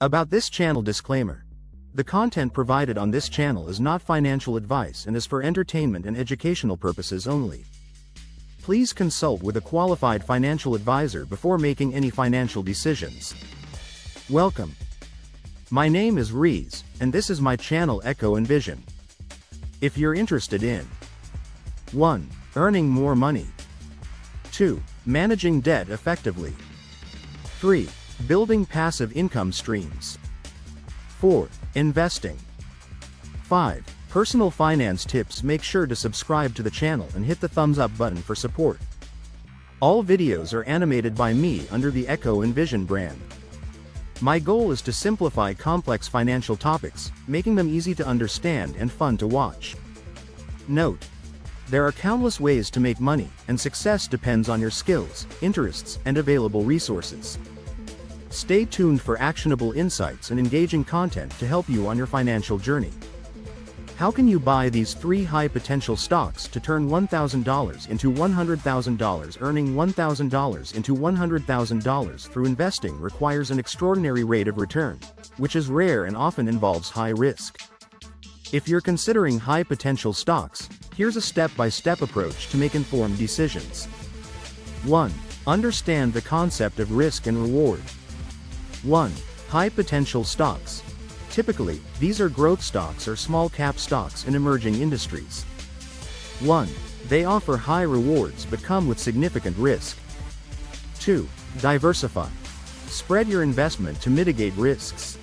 About this channel disclaimer. The content provided on this channel is not financial advice and is for entertainment and educational purposes only. Please consult with a qualified financial advisor before making any financial decisions. Welcome. My name is Rees, and this is my channel Echo and Vision. If you're interested in 1. Earning more money. 2. Managing debt effectively. 3. Building passive income streams. 4. Investing. 5. Personal finance tips. Make sure to subscribe to the channel and hit the thumbs up button for support. All videos are animated by me under the Echo and Vision brand. My goal is to simplify complex financial topics, making them easy to understand and fun to watch. Note: there are countless ways to make money, and success depends on your skills, interests, and available resources. Stay tuned for actionable insights and engaging content to help you on your financial journey. How can you buy these 3 high-potential stocks to turn $1,000 into $100,000? Earning $1,000 into $100,000 through investing requires an extraordinary rate of return, which is rare and often involves high risk. If you're considering high-potential stocks, here's a step-by-step approach to make informed decisions. 1. Understand the concept of risk and reward. 1. High-potential stocks. Typically, these are growth stocks or small-cap stocks in emerging industries. 1. They offer high rewards but come with significant risk. 2. Diversify. Spread your investment to mitigate risks.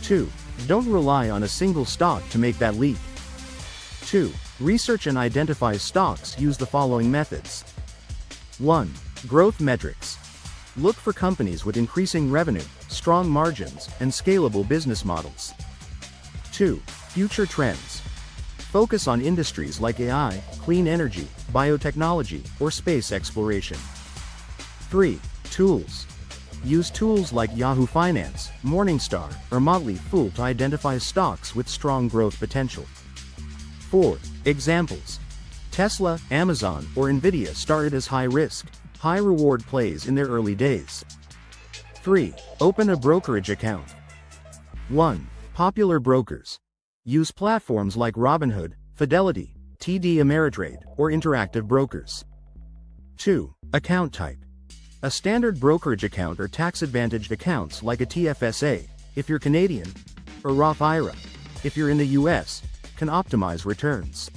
2. Don't rely on a single stock to make that leap. 2. Research and identify stocks. Use the following methods. 1. Growth metrics. Look for companies with increasing revenue, strong margins, and scalable business models. 2. Future trends. Focus on industries like AI, clean energy, biotechnology, or space exploration. 3. Tools. Use tools like Yahoo Finance, Morningstar, or Motley Fool to identify stocks with strong growth potential. 4. Examples. Tesla, Amazon, or Nvidia started as high-risk, high-reward plays in their early days. 3. Open a brokerage account. 1. Popular brokers. Use platforms like Robinhood, Fidelity, TD Ameritrade, or Interactive Brokers. 2. Account type. A standard brokerage account or tax-advantaged accounts like a TFSA, if you're Canadian, or Roth IRA, if you're in the US, can optimize returns.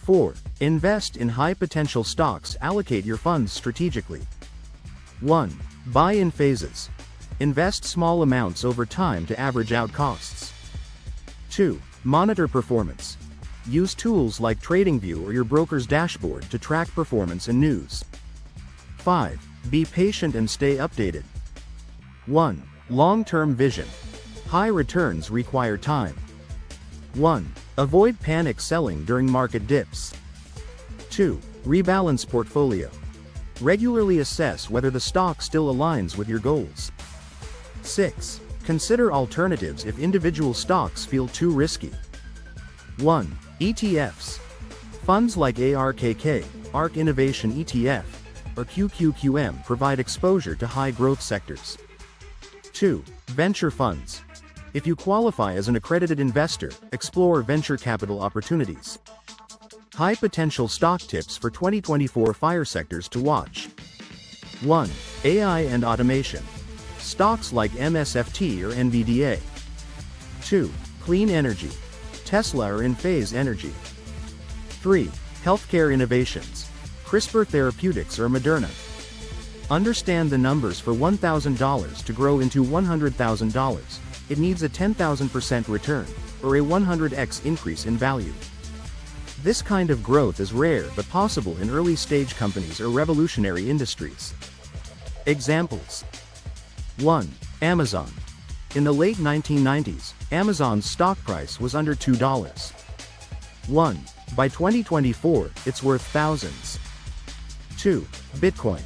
4. Invest in high-potential stocks. Allocate your funds strategically. 1. Buy in phases. Invest small amounts over time to average out costs. 2. Monitor performance. Use tools like TradingView or your broker's dashboard to track performance and news. 5. Be patient and stay updated. 1. Long-term vision. High returns require time. 1. Avoid panic selling during market dips. 2. Rebalance portfolio. Regularly assess whether the stock still aligns with your goals. 6. Consider alternatives if individual stocks feel too risky. 1. ETFs. Funds like ARKK, ARK Innovation ETF, or QQQM provide exposure to high-growth sectors. 2. Venture funds. If you qualify as an accredited investor, explore venture capital opportunities. High-potential stock tips for 2024 fire sectors to watch. 1. AI and automation. Stocks like MSFT or NVDA. 2. Clean energy. Tesla or Enphase Energy. 3. Healthcare innovations. CRISPR Therapeutics or Moderna. Understand the numbers for $1,000 to grow into $100,000. It needs a 10,000% return, or a 100x increase in value. This kind of growth is rare but possible in early-stage companies or revolutionary industries. Examples. 1. Amazon. In the late 1990s, Amazon's stock price was under $2. 1. By 2024, it's worth thousands. 2. Bitcoin.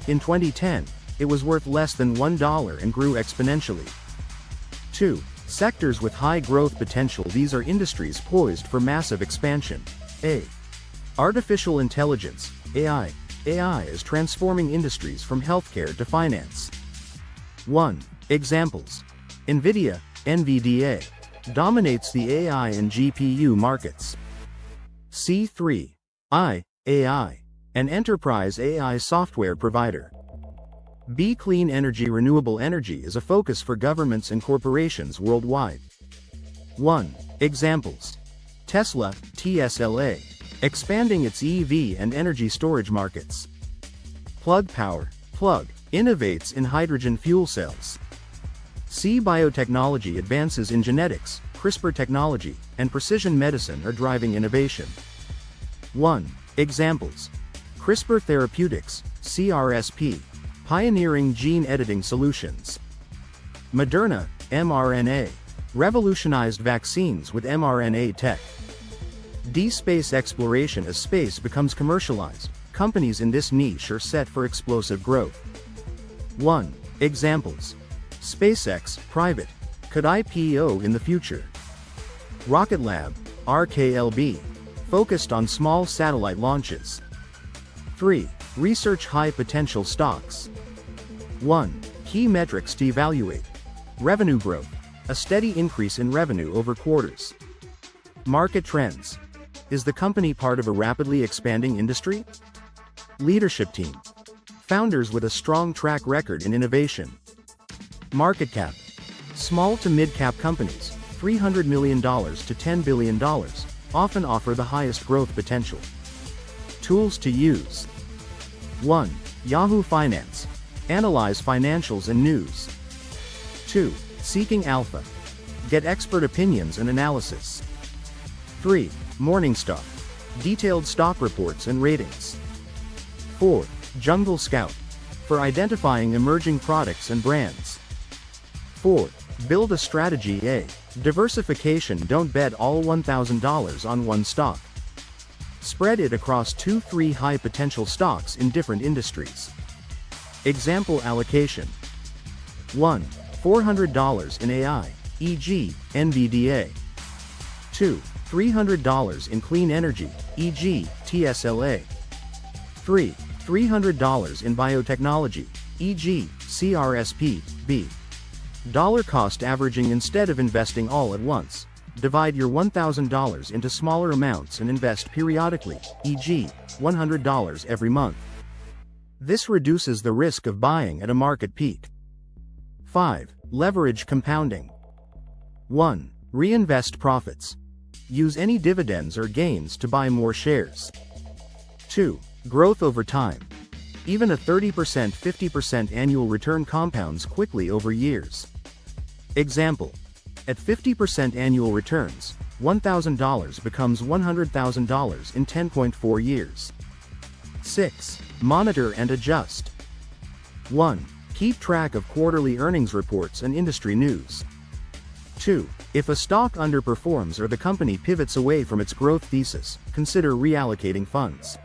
In 2010, it was worth less than $1 and grew exponentially. 2. Sectors with high growth potential. These are industries poised for massive expansion. A. Artificial intelligence, AI. AI is transforming industries from healthcare to finance. 1. Examples. NVIDIA, NVDA, dominates the AI and GPU markets. C3. AI, an enterprise AI software provider. B. Clean energy. Renewable energy is a focus for governments and corporations worldwide. 1. Examples. Tesla, TSLA, expanding its EV and energy storage markets. Plug Power, Plug, innovates in hydrogen fuel cells. C. Biotechnology. Advances in genetics, CRISPR technology, and precision medicine are driving innovation. 1. Examples. CRISPR Therapeutics, CRSP, pioneering gene editing solutions. Moderna, mRNA, revolutionized vaccines with mRNA tech. D. Space exploration. As space becomes commercialized, companies in this niche are set for explosive growth. 1. Examples. SpaceX, private, could IPO in the future. Rocket Lab, RKLB, focused on small satellite launches. 3. Research high potential stocks. 1. Key metrics to evaluate. Revenue growth, a steady increase in revenue over quarters. Market trends. Is the company part of a rapidly expanding industry? Leadership team. Founders with a strong track record in innovation. Market cap. Small to mid-cap companies, $300 million to $10 billion, often offer the highest growth potential. Tools to use. 1. Yahoo Finance. Analyze financials and news. 2. Seeking Alpha. Get expert opinions and analysis. 3. Morningstar. Detailed stock reports and ratings. 4. Jungle Scout. For identifying emerging products and brands. 4. Build a strategy. A. Diversification. Don't bet all $1,000 on one stock. Spread it across 2-3 high potential stocks in different industries. Example allocation. 1. $400 in AI, e.g., NVDA. 2. $300 in clean energy, e.g., TSLA. 3. $300 in biotechnology, e.g., CRSP, B. Dollar cost averaging. Instead of investing all at once, divide your $1,000 into smaller amounts and invest periodically, e.g., $100 every month. This reduces the risk of buying at a market peak. 5. Leverage compounding. 1. Reinvest profits. Use any dividends or gains to buy more shares. 2. Growth over time. Even a 30%, 50% annual return compounds quickly over years. Example. At 50% annual returns, $1,000 becomes $100,000 in 10.4 years. 6. Monitor and adjust. 1. Keep track of quarterly earnings reports and industry news. 2. If a stock underperforms or the company pivots away from its growth thesis, consider reallocating funds.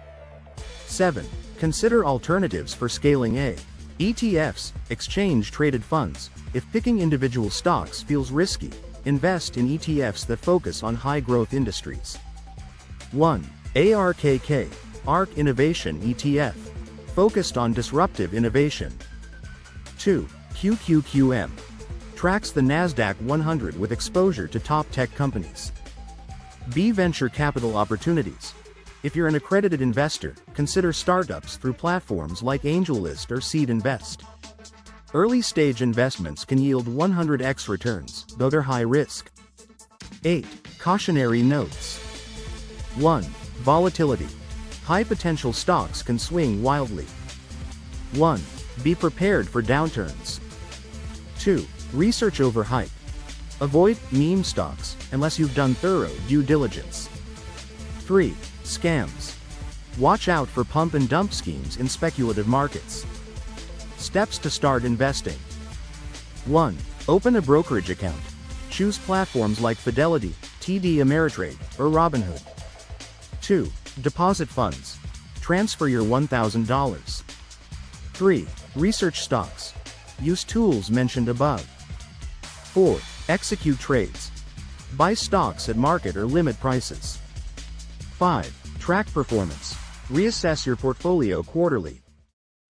7. Consider alternatives for scaling. A. ETFs, exchange-traded funds. If picking individual stocks feels risky, invest in ETFs that focus on high-growth industries. 1. ARKK, ARK Innovation ETF, focused on disruptive innovation. 2. QQQM, tracks the NASDAQ 100 with exposure to top tech companies. B. Venture capital opportunities. If you're an accredited investor, consider startups through platforms like AngelList or Seed Invest. Early-stage investments can yield 100x returns, though they're high risk. 8. Cautionary notes. 1. Volatility. High-potential stocks can swing wildly. 1. Be prepared for downturns. 2. Research over hype. Avoid meme stocks unless you've done thorough due diligence. 3. Scams. Watch out for pump and dump schemes in speculative markets. Steps to start investing. 1. Open a brokerage account. Choose platforms like Fidelity, TD Ameritrade, or Robinhood. 2. Deposit funds. Transfer your $1,000. 3. Research stocks. Use tools mentioned above. 4. Execute trades. Buy stocks at market or limit prices. 5. Track performance. Reassess your portfolio quarterly.